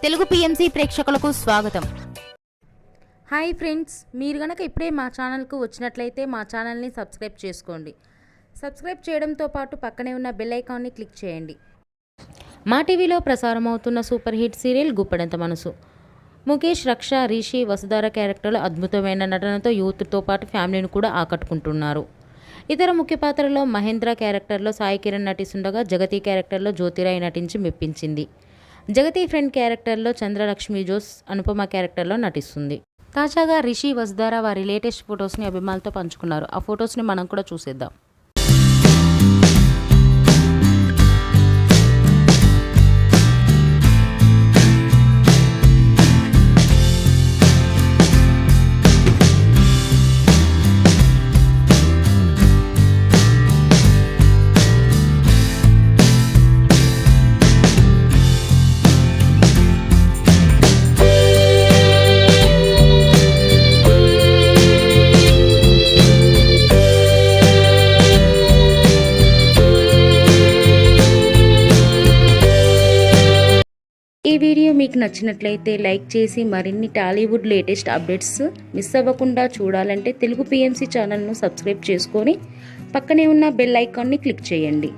Telugu PMC ప్రేక్షకులకు స్వాగతం. Hi friends, మీరు గనక ఇప్పుడే మా ఛానల్కు వచ్చినట్లయితే మా ఛానల్ని సబ్స్క్రైబ్ చేసుకోండి. సబ్స్క్రైబ్ చేయడంతో పాటు పక్కనే ఉన్న బెల్ ఐకాన్ని క్లిక్ చేయండి. మా టీవీలో ప్రసారం అవుతున్న సూపర్ హిట్ సీరియల్ గుప్పెడంత మనసు. ముఖేష్, రక్ష, రిషి, వసుధార క్యారెక్టర్లు అద్భుతమైన నటనతో యూత్తో పాటు ఫ్యామిలీని కూడా ఆకట్టుకుంటున్నారు. ఇతర ముఖ్య పాత్రలో మహేంద్ర క్యారెక్టర్లో సాయి కిరణ్ నటిస్తుండగా జగతి క్యారెక్టర్లో జ్యోతిరాయ్ నటించి మెప్పించింది. జగతి ఫ్రెండ్ క్యారెక్టర్లో చంద్రలక్ష్మి జోస్ అనుపమ క్యారెక్టర్లో నటిస్తుంది. తాజాగా రిషి, వసుధార వారి లేటెస్ట్ ఫొటోస్ని అభిమానులతో పంచుకున్నారు. ఆ ఫొటోస్ని మనం కూడా చూసేద్దాం. ఈ వీడియో మీకు నచ్చినట్లయితే లైక్ చేసి మరిన్ని టాలీవుడ్ లేటెస్ట్ అప్డేట్స్ మిస్ అవ్వకుండా చూడాలంటే తెలుగు పిఎంసి ఛానల్ను సబ్స్క్రైబ్ చేసుకొని పక్కనే ఉన్న బెల్ ఐకాన్ని క్లిక్ చేయండి.